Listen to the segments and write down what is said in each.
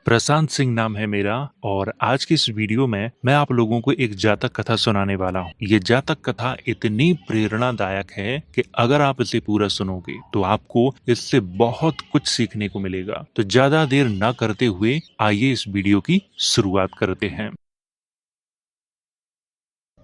प्रशांत सिंह नाम है मेरा और आज की इस वीडियो में मैं आप लोगों को एक जातक कथा सुनाने वाला हूँ। ये जातक कथा इतनी प्रेरणादायक है कि अगर आप इसे पूरा सुनोगे तो आपको इससे बहुत कुछ सीखने को मिलेगा। तो ज्यादा देर न करते हुए आइए इस वीडियो की शुरुआत करते हैं।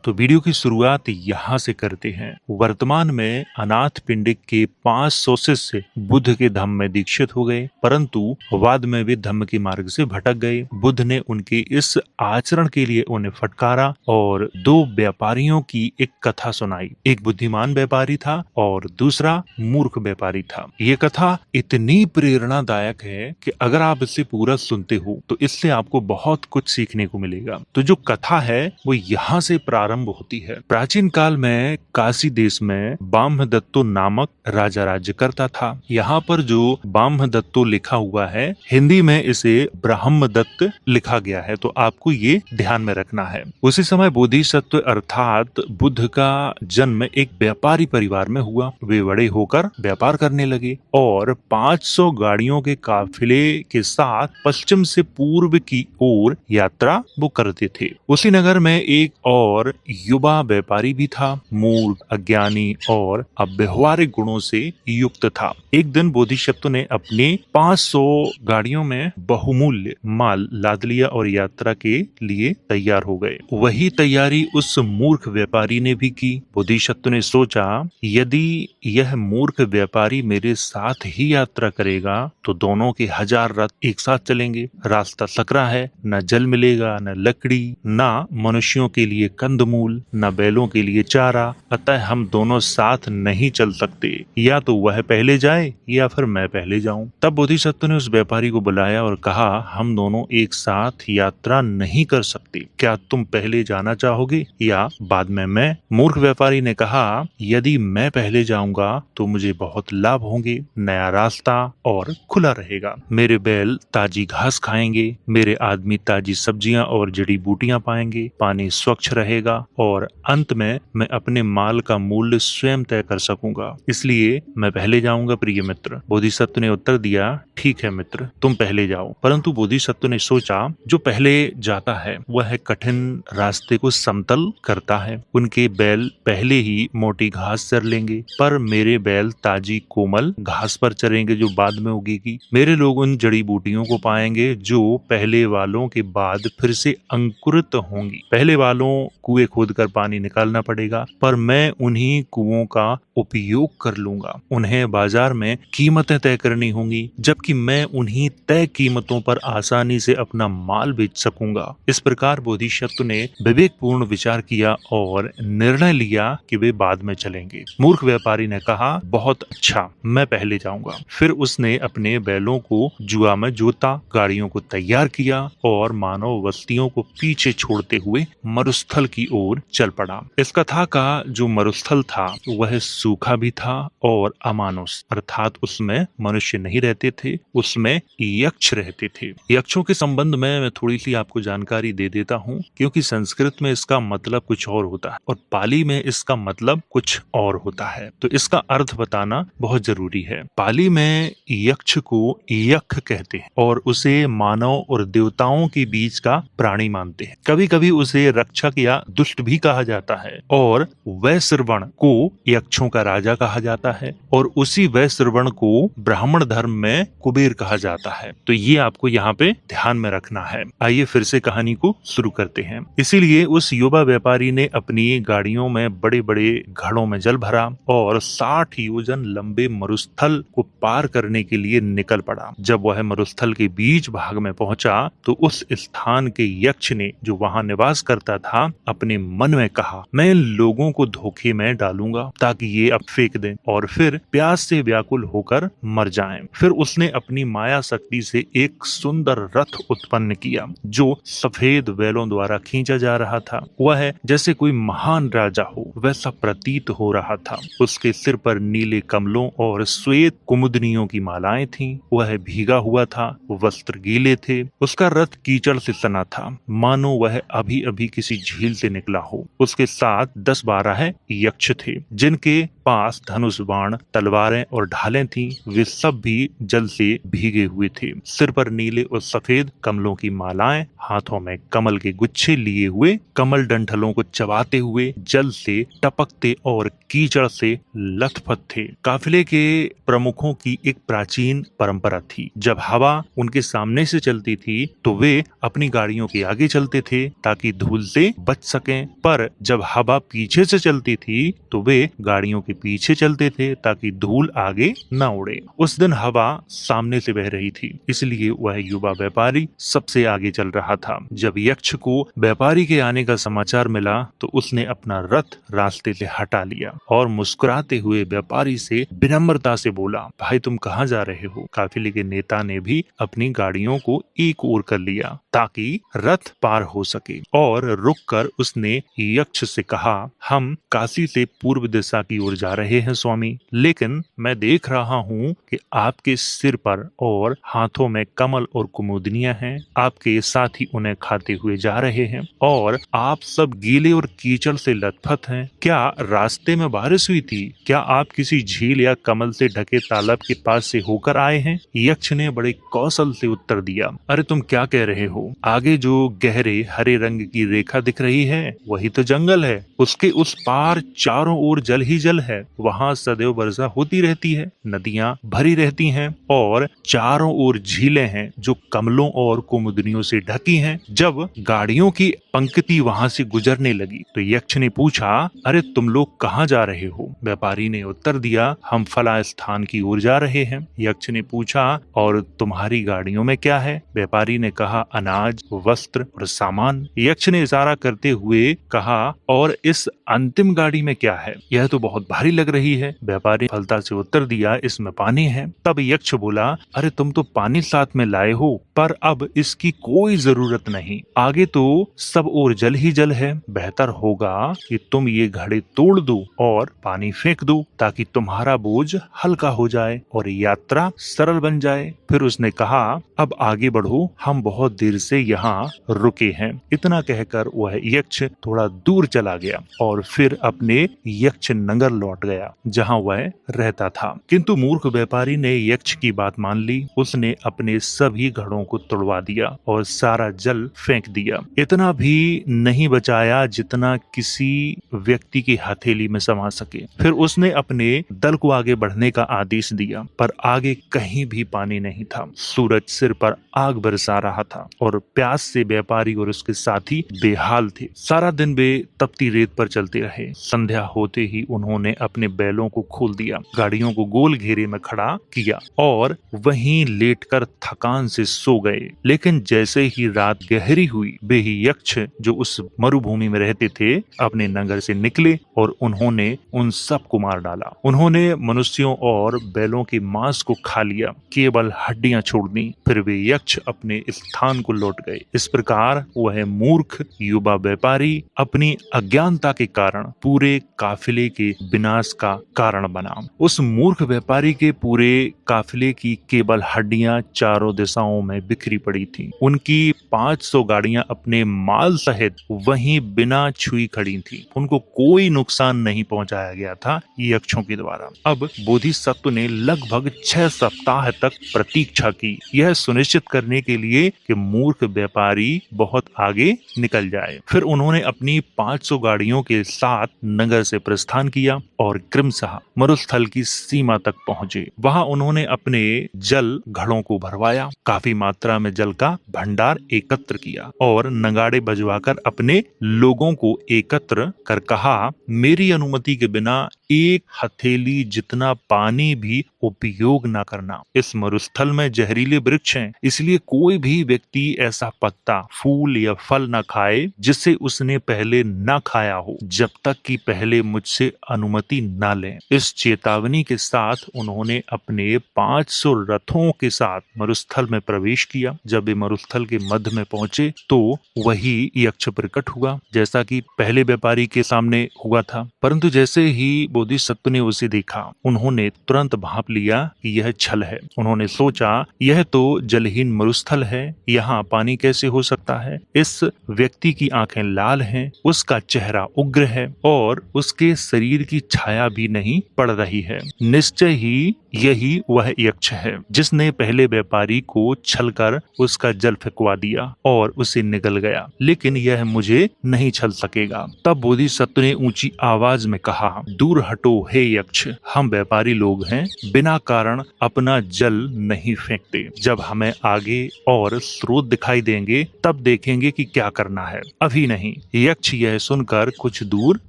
तो वीडियो की शुरुआत यहाँ से करते हैं। वर्तमान में अनाथ पिंडिक के 500 शिष्य बुद्ध के धम्म में दीक्षित हो गए, परंतु बाद में वे धम्म के मार्ग से भटक गए। बुद्ध ने उनके इस आचरण के लिए उन्हें फटकारा और दो व्यापारियों की एक कथा सुनाई। एक बुद्धिमान व्यापारी था और दूसरा मूर्ख व्यापारी था। ये कथा इतनी प्रेरणादायक है कि अगर आप इसे पूरा सुनते हो तो इससे आपको बहुत कुछ सीखने को मिलेगा। तो जो कथा है वो यहाँ से प्रारंभ होती है। प्राचीन काल में काशी देश में ब्रह्मदत्तो नामक राजा राज्य करता था। यहाँ पर जो ब्रह्मदत्तो लिखा हुआ है, हिंदी में इसे ब्रह्मदत्त लिखा गया है, तो आपको ये ध्यान में रखना है। उसी समय बोधिसत्व अर्थात बुद्ध का जन्म एक व्यापारी परिवार में हुआ। वे बड़े होकर व्यापार करने लगे और 500 गाड़ियों के काफिले के साथ पश्चिम से पूर्व की ओर यात्रा वो करते थे। उसी नगर में एक और युवा व्यापारी भी था। मूर्ख, अज्ञानी और अव्यवहारिक गुणों से युक्त था। एक दिन बोधिसत्व ने अपने 500 गाड़ियों में बहुमूल्य माल लाद लिया और यात्रा के लिए तैयार हो गए। वही तैयारी उस मूर्ख व्यापारी ने भी की। बोधिसत्व ने सोचा, यदि यह मूर्ख व्यापारी मेरे साथ ही यात्रा करेगा तो दोनों के 1000 रथ एक साथ चलेंगे। रास्ता सकरा है, न जल मिलेगा, न लकड़ी, न मनुष्यों के लिए कंदमूल, न बैलों के लिए चारा, अतः हम दोनों साथ नहीं चल सकते। या तो वह पहले जाए या फिर मैं पहले जाऊं। तब बोधिसत्व ने उस व्यापारी को बुलाया और कहा, हम दोनों एक साथ यात्रा नहीं कर सकते, क्या तुम पहले जाना चाहोगे या बाद में मैं? मूर्ख व्यापारी ने कहा, यदि मैं पहले जाऊंगा तो मुझे बहुत लाभ होंगे, नया रास्ता और खुला रहेगा। मेरे बैल ताजी घास खाएंगे, मेरे आदमी ताजी सब्जियां और जड़ी बूटियां पाएंगे, पानी स्वच्छ रहेगा और अंत में मैं अपने माल का मूल्य स्वयं तय कर सकूंगा, इसलिए मैं पहले जाऊंगा प्रिय मित्र। बोधिसत्व ने उत्तर दिया, ठीक है मित्र, तुम पहले जाओ। परंतु बोधिसत्व ने सोचा, जो पहले जाता है वह कठिन रास्ते को समतल करता है, उनके बैल पहले ही मोटी घास चर लेंगे, पर मेरे बैल ताजी कोमल घास पर चरेंगे जो बाद में उगेगी। मेरे लोग उन जड़ी बूटियों को पाएंगे जो पहले वालों के बाद फिर से अंकुरित होंगी। पहले वालों कुएं खोदकर पानी निकालना पड़ेगा, पर मैं उन्हीं कुओं का उपयोग कर लूंगा। उन्हें बाजार में कीमतें तय करनी होंगी, जबकि मैं उन्हीं तय कीमतों पर आसानी से अपना माल बेच सकूंगा। इस प्रकार बोधिसत्व ने विवेकपूर्ण विचार किया और निर्णय लिया कि वे बाद में चलेंगे। मूर्ख व्यापारी ने कहा, बहुत अच्छा, मैं पहले जाऊंगा। फिर उसने अपने बैलों को जुआ में जोता, गाड़ियों को तैयार किया और मानव बस्तियों को पीछे छोड़ते हुए मरुस्थल की ओर चल पड़ा। इस कथा का जो मरुस्थल था वह सूखा भी था और अमानुष अर्थात उसमें मनुष्य नहीं रहते थे, उसमें यक्ष रहते थे। यक्षों के संबंध में मैं थोड़ी सी आपको जानकारी दे देता हूँ, क्योंकि संस्कृत में इसका मतलब कुछ और होता है और पाली में इसका मतलब कुछ और होता है, तो इसका अर्थ बताना बहुत जरूरी है। पाली में यक्ष को यक्ष कहते हैं और उसे मानव और देवताओं के बीच का प्राणी मानते हैं। कभी कभी उसे रक्षक या दुष्ट भी कहा जाता है और वैश्रवण को यक्षों का राजा कहा जाता है और उसी वैश्रवण को ब्राह्मण धर्म में कुबेर कहा जाता है। तो ये आपको यहाँ पे ध्यान में रखना है। आइए फिर से कहानी को शुरू करते हैं। इसीलिए उस युवा व्यापारी ने अपनी गाड़ियों में बड़े बड़े घड़ों में जल भरा और 60 योजन लंबे मरुस्थल को पार करने के लिए निकल पड़ा। जब वह मरुस्थल के बीच भाग में पहुंचा तो उस स्थान के यक्ष ने, जो वहां निवास करता था, अपने मन में कहा, मैं इन लोगों को धोखे में डालूंगा ताकि ये अब फेंक दें और फिर प्यास से व्याकुल होकर मर जाएं। फिर उसने अपनी माया शक्ति से एक सुंदर रथ उत्पन्न किया जो सफेद बैलों द्वारा खींचा जा रहा था। वह जैसे कोई महान राजा हो वैसा प्रतीत हो रहा था। उसके सिर पर नीले कमलों और श्वेत कुमुदनियों की मालाएं थीं। वह भीगा हुआ था, वस्त्र गीले थे। उसका रथ कीचड़ से सना था, मानो वह अभी अभी किसी झील से निकला हो। उसके साथ 10-12 यक्ष थे, जिनके पास धनुष, बाण, तलवारें और ढालें थीं। वे सब भी जल से भीगे हुए थे। सिर पर नीले और सफेद कमलों की मालाएं, हाथों में कमल के गुच्छे लिए हुए, कमल डंठलों को चबाते हुए जल से टपकते और कीचड़ से लथपथ थे। काफिले के प्रमुखों की एक प्राचीन परंपरा थी। जब हवा उनके सामने से चलती थी तो वे अपनी गाड़ियों के आगे चलते थे ताकि धूल से बच सकें, पर जब हवा पीछे से चलती थी तो वे गाड़ियों के पीछे चलते थे ताकि धूल आगे न उड़े। उस दिन हवा सामने से बह रही थी, इसलिए वह युवा व्यापारी सबसे आगे चल रहा था। जब यक्ष को व्यापारी के आने का समाचार मिला तो उसने अपना रथ रास्ते से हटा लिया और मुस्कुराते हुए व्यापारी से विनम्रता से बोला, भाई तुम कहाँ जा रहे हो? काफिले के नेता ने भी अपनी गाड़ियों को एक ओर कर लिया ताकि रथ पार हो सके और रुककर उसने यक्ष से कहा, हम काशी से पूर्व दिशा की ओर जा रहे हैं स्वामी, लेकिन मैं देख रहा हूँ कि आपके सिर पर और हाथों में कमल और कुमुदनियां हैं। आपके साथी उन्हें खाते हुए जा रहे हैं और आप सब गीले और कीचड़ से लथपथ हैं। क्या रास्ते में बारिश हुई थी? क्या आप किसी झील या कमल से ढके तालाब के पास से होकर आए हैं? यक्ष ने बड़े कौशल से उत्तर दिया, अरे तुम क्या कह रहे हो? आगे जो गहरे हरे रंग की रेखा दिख रही है वही तो जंगल है। उसके उस पार चारों ओर जल ही जल है। वहाँ सदैव वर्षा होती रहती है, नदियाँ भरी रहती हैं और चारों ओर झीलें हैं जो कमलों और कुमुदनियों से ढकी हैं। जब गाड़ियों की पंक्ति वहां से गुजरने लगी तो यक्ष ने पूछा, अरे तुम लोग कहाँ जा रहे हो? व्यापारी ने उत्तर दिया, हम फला स्थान की ओर जा रहे हैं। यक्ष ने पूछा, और तुम्हारी गाड़ियों में क्या है? व्यापारी ने कहा, अनाज, वस्त्र और सामान। यक्ष ने इशारा करते हुए कहा, और इस अंतिम गाड़ी में क्या है? यह तो बहुत भारी लग रही है। व्यापारी फलता से उत्तर दिया, इसमें पानी है। तब यक्ष बोला, अरे तुम तो पानी साथ में लाए हो, पर अब इसकी कोई जरूरत नहीं। आगे तो सब और जल ही जल है। बेहतर होगा कि तुम ये घड़े तोड़ दो और पानी फेंक दो ताकि तुम्हारा बोझ हल्का हो जाए और यात्रा सरल बन जाए। फिर उसने कहा, अब आगे बढ़ो, हम बहुत देर से यहाँ रुके हैं। इतना कहकर वह यक्ष थोड़ा दूर चला गया और फिर अपने यक्ष नगर लौट गया जहाँ वह रहता था। किंतु मूर्ख व्यापारी ने यक्ष की बात मान ली। उसने अपने सभी घड़ों को तोड़वा दिया और सारा जल फेंक दिया। इतना भी नहीं बचाया जितना किसी व्यक्ति की हथेली में समा सके। फिर उसने अपने दल को आगे बढ़ने का आदेश दिया, पर आगे कहीं भी पानी नहीं था। सूरज सिर पर आग बरसा रहा था और प्यास से व्यापारी और उसके साथी बेहाल थे। सारा दिन वे तपती रेत पर चलते रहे। संध्या होते ही उन्होंने अपने बैलों को खोल दिया, गाड़ियों को गोल घेरे में खड़ा किया और वहीं लेटकर थकान से सो गए। लेकिन जैसे ही रात गहरी हुई, वे यक्ष जो उस मरुभूमि में रहते थे अपने नगर से निकले और उन्होंने उन सब को मार डाला। उन्होंने मनुष्यों और बैलों के मांस को खा लिया, केवल हड्डियां छोड़ दी। फिर वे यक्ष अपने स्थान को लौट गए। इस प्रकार वह मूर्ख युवा व्यापारी अपनी अज्ञानता के कारण पूरे काफिले के विनाश का कारण बना। उस मूर्ख व्यापारी के पूरे काफिले की केवल हड्डियां चारों दिशाओं में बिखरी पड़ी थी। उनकी 500 गाड़ियां अपने माल सहित वहीं बिना छुई खड़ी थी। उनको कोई नुकसान नहीं पहुंचाया गया था यक्षों के द्वारा। अब बोधिसत्व ने लगभग 6 सप्ताह तक प्रतीक्षा की, यह सुनिश्चित करने के लिए कि मूर्ख व्यापारी बहुत आगे निकल जाए। फिर उन्होंने अपनी 500 गाड़ियों के साथ नगर से प्रस्थान किया और क्रमशः मरुस्थल की सीमा तक पहुंचे। वहां उन्होंने अपने जल घड़ों को भरवाया, काफी मात्रा में जल का भंडार एकत्र किया और नगाड़े बजवाकर अपने लोगों को एकत्र कर कहा, मेरी अनुमति के बिना एक हथेली जितना पानी भी उपयोग न करना। इस मरुस्थल में जहरीले वृक्ष हैं, इसलिए कोई भी व्यक्ति ऐसा पत्ता, फूल या फल न खाए जिसे उसने पहले न खाया हो, जब तक कि पहले मुझसे अनुमति न ले। इस चेतावनी के साथ उन्होंने अपने 500 रथों के साथ मरुस्थल में प्रवेश किया। जब वे मरुस्थल के मध्य में पहुंचे तो वही यक्ष प्रकट हुआ, जैसा कि पहले व्यापारी के सामने हुआ था। परंतु जैसे ही वो बोधिसत्व ने उसे देखा, उन्होंने तुरंत भांप लिया कि यह छल है। उन्होंने सोचा, यह तो जलहीन मरुस्थल है, यहाँ पानी कैसे हो सकता है। इस व्यक्ति की आंखें लाल हैं, उसका चेहरा उग्र है और उसके शरीर की छाया भी नहीं पड़ रही है। निश्चय ही यही वह यक्ष है जिसने पहले व्यापारी को छलकर उसका जल फेंकवा दिया और उसे निगल गया, लेकिन यह मुझे नहीं छल सकेगा। तब बोधिसत्व ने ऊंची आवाज में कहा, दूर हटो हे यक्ष, हम व्यापारी लोग हैं, बिना कारण अपना जल नहीं फेंकते। जब हमें आगे और स्रोत दिखाई देंगे तब देखेंगे कि क्या करना है, अभी नहीं। यक्ष यह सुनकर कुछ दूर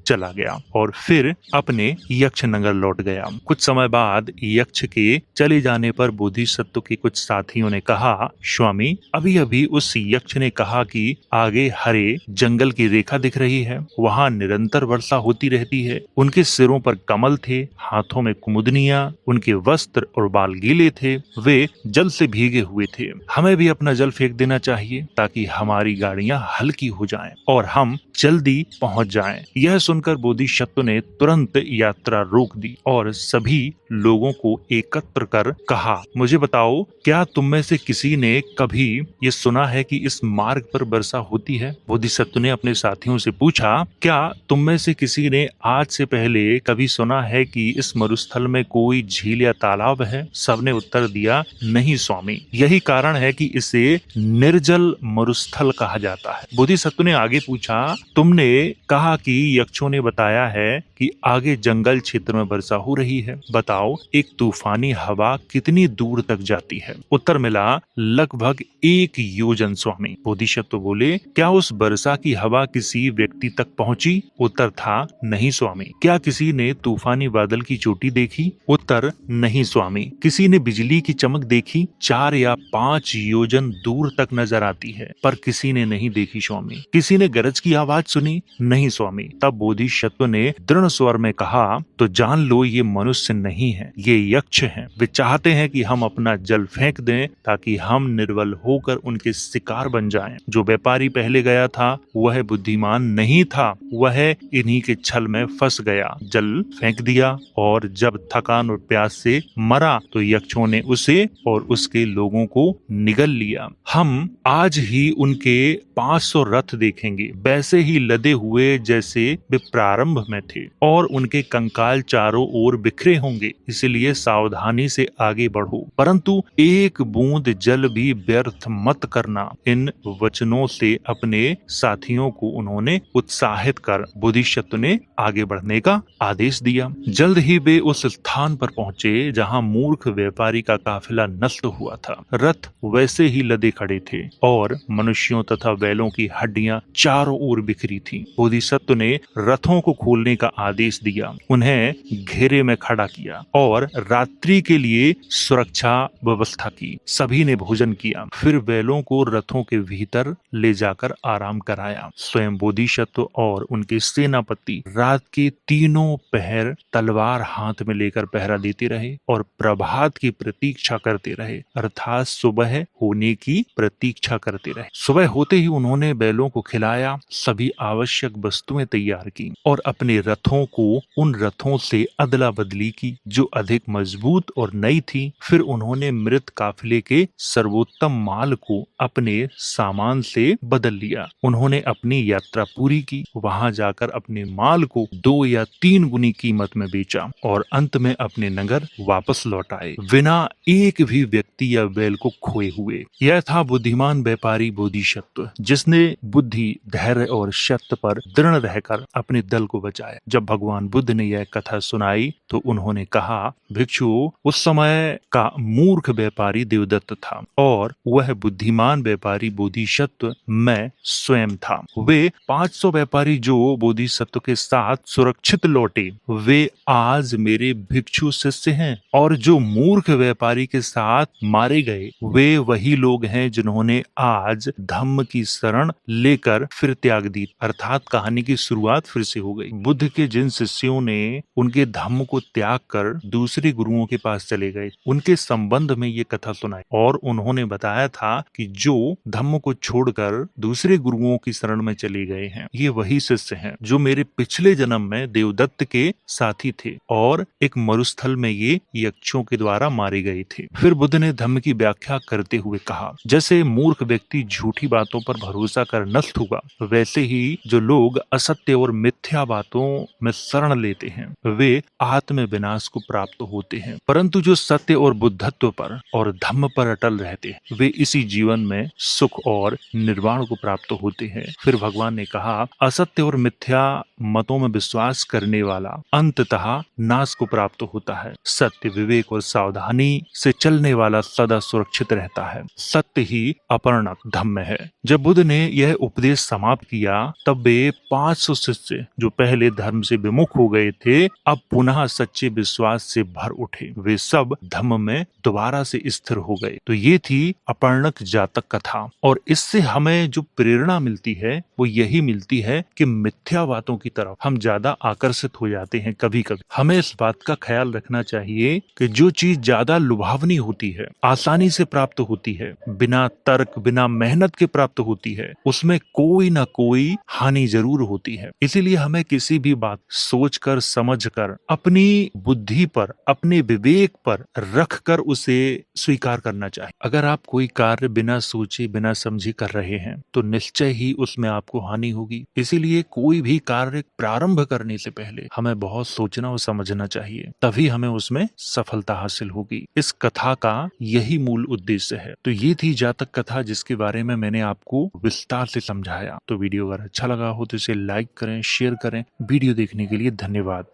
चला गया और फिर अपने यक्ष नगर लौट गया। कुछ समय बाद यक्ष के चले जाने पर बोधिसत्व के कुछ साथियों ने कहा, स्वामी, अभी अभी उस यक्ष ने कहा कि आगे हरे जंगल की रेखा दिख रही है, वहाँ निरंतर वर्षा होती रहती है। उनके सिरों पर कमल थे, हाथों में कुमुदनियां, उनके वस्त्र और बाल गीले थे, वे जल से भीगे हुए थे। हमें भी अपना जल फेंक देना चाहिए ताकि हमारी गाड़ियां हल्की हो जाएं और हम जल्दी पहुंच जाएं। यह सुनकर बोधिसत्व ने तुरंत यात्रा रोक दी और सभी लोगों को एकत्र कर कहा, मुझे बताओ, क्या तुम में से किसी ने कभी ये सुना है कि इस मार्ग पर वर्षा होती है? बोधिसत्व ने अपने साथियों से पूछा, क्या तुम में से किसी ने आज से पहले कभी सुना है कि इस मरुस्थल में कोई झील या तालाब है? सबने उत्तर दिया, नहीं स्वामी, यही कारण है कि इसे निर्जल मरुस्थल कहा जाता है। बोधिसत्व ने आगे पूछा, तुमने कहा कि यक्षों ने बताया है कि आगे जंगल क्षेत्र में वर्षा हो रही है, बताओ एक तूफानी हवा कितनी दूर तक जाती है? उत्तर मिला, लगभग 1 योजन स्वामी। बोधिसत्व बोले, क्या उस वर्षा की हवा किसी व्यक्ति तक पहुंची? उत्तर था, नहीं स्वामी। क्या किसी ने तूफानी बादल की चोटी देखी? उत्तर, नहीं स्वामी। किसी ने बिजली की चमक देखी? 4 या 5 योजन दूर तक नजर आती है, पर किसी ने नहीं देखी स्वामी। किसी ने गरज की आवाज सुनी? नहीं स्वामी। तब बोधिसत्व ने दृढ़ स्वर में कहा, तो जान लो ये मनुष्य नहीं है, ये यक्ष हैं। वे चाहते हैं कि हम अपना जल फेंक दें ताकि हम निर्बल होकर उनके शिकार बन जाएं। जो व्यापारी पहले गया था वह बुद्धिमान नहीं था, वह इन्हीं के छल में फंस गया, जल फेंक दिया और जब थकान और प्यास से मरा तो यक्षों ने उसे और उसके लोगों को निगल लिया। हम आज ही उनके 500 रथ देखेंगे, वैसे ही लदे हुए जैसे वे प्रारंभ में थे, और उनके कंकाल चारों ओर बिखरे होंगे, इसलिए सावधानी से आगे बढ़ो, परंतु एक बूंद जल भी व्यर्थ मत करना। इन वचनों से अपने साथियों को उन्होंने उत्साहित कर बोधिसत्व ने आगे बढ़ने का आदेश दिया। जल्द ही वे उस स्थान पर पहुंचे जहां मूर्ख व्यापारी का काफिला नष्ट हुआ था। रथ वैसे ही लदे खड़े थे और मनुष्यों तथा बैलों की हड्डियां चारों ओर बिखरी थीं। बोधिसत्व ने रथों को खोलने का आदेश दिया, उन्हें घेरे में खड़ा किया और रात्रि के लिए सुरक्षा व्यवस्था की। सभी ने भोजन किया, फिर बैलों को रथों के भीतर ले जाकर आराम कराया। स्वयं बोधिसत्व और उनके सेनापति रात के तीनों पहर तलवार हाथ में लेकर पहरा देते रहे और प्रभात की प्रतीक्षा करते रहे, अर्थात सुबह होने की प्रतीक्षा करते रहे। सुबह होते ही उन्होंने बैलों को खिलाया, सभी आवश्यक वस्तुएं तैयार की और अपने रथों को उन रथों से अदला बदली की जो अधिक मजबूत और नई थी। फिर उन्होंने मृत काफिले के सर्वोत्तम माल को अपने सामान से बदल लिया। उन्होंने अपनी यात्रा पूरी की, वहां जाकर अपने माल को 2 या 3 गुनी कीमत में बेचा और अंत में अपने नगर वापस लौट आए, बिना एक भी व्यक्ति या बैल को खोए हुए। यह था बुद्धिमान व्यापारी बोधिसत्व, जिसने बुद्धि, धैर्य और सत्य पर दृढ़ रहकर अपने दल को बचाया। जब भगवान बुद्ध ने यह कथा सुनाई तो उन्होंने कहा, भिक्षु, उस समय का मूर्ख व्यापारी देवदत्त था और वह बुद्धिमान व्यापारी बोधिसत्व मैं स्वयं था। वे 500 व्यापारी जो बोधिसत्व के साथ सुरक्षित लौटे, वे आज मेरे भिक्षु शिष्य हैं, और जो मूर्ख व्यापारी के साथ मारे गए वे वही लोग हैं जिन्होंने आज धम्म की शरण लेकर फिर त्याग दी। अर्थात कहानी की शुरुआत फिर से हो गई। बुद्ध के जिन शिष्यों ने उनके धम्म को त्याग कर छोड़कर दूसरे गुरुओं के पास चले गए, उनके संबंध में ये कथा सुनाई और उन्होंने बताया था कि जो धम्म को छोड़कर दूसरे गुरुओं की शरण में चले गए हैं, ये वही शिष्य हैं जो मेरे पिछले जन्म में देवदत्त के साथी थे और एक मरुस्थल में ये यक्षों के द्वारा मारे गए थे। फिर बुद्ध ने धम्म की व्याख्या करते हुए कहा, जैसे मूर्ख व्यक्ति झूठी बातों पर भरोसा कर नष्ट हुआ, वैसे ही जो लोग असत्य और मिथ्या बातों में शरण लेते हैं वे आत्म विनाश को प्राप्त होते हैं, परंतु जो सत्य और बुद्धत्व पर और धम्म पर अटल रहते हैं वे इसी जीवन में सुख और निर्वाण को प्राप्त होते हैं। फिर भगवान ने कहा, असत्य और मिथ्या मतों में विश्वास करने वाला अंततः नाश को प्राप्त होता है। सत्य, विवेक और सावधानी से चलने वाला सदा सुरक्षित रहता है। सत्य ही अपरणक धम्म है। जब बुद्ध ने यह उपदेश समाप्त किया तब वे 500 शिष्य जो पहले धर्म से विमुख हो गए थे अब पुनः सच्चे विश्वास से भर उठे। वे सब धम्म में दोबारा से स्थिर हो गए। तो ये थी अपरणक जातक कथा और इससे हमें जो प्रेरणा मिलती है वो यही मिलती है कि मिथ्या बातों की तरफ हम ज्यादा आकर्षित हो जाते हैं। कभी कभी हमें इस बात का ख्याल रखना चाहिए कि जो चीज ज्यादा लुभावनी होती है, आसानी से प्राप्त होती है, बिना तर्क बिना मेहनत के प्राप्त होती है, उसमें कोई ना कोई हानि जरूर होती है। इसीलिए हमें किसी भी बात सोचकर समझकर अपनी बुद्धि पर अपने विवेक पर रखकर उसे स्वीकार करना चाहिए। अगर आप कोई कार्य बिना सोचे बिना समझे कर रहे हैं तो निश्चय ही उसमें आपको हानि होगी। इसीलिए कोई भी कार्य प्रारंभ करने से पहले हमें बहुत सोचना और समझना चाहिए, तभी हमें उसमें सफलता हासिल होगी। इस कथा का यही मूल उद्देश्य है। तो ये थी जातक कथा जिसके बारे में मैंने आपको विस्तार से समझाया। तो वीडियो अगर अच्छा लगा हो तो इसे लाइक करें, शेयर करें। वीडियो देखने के लिए धन्यवाद।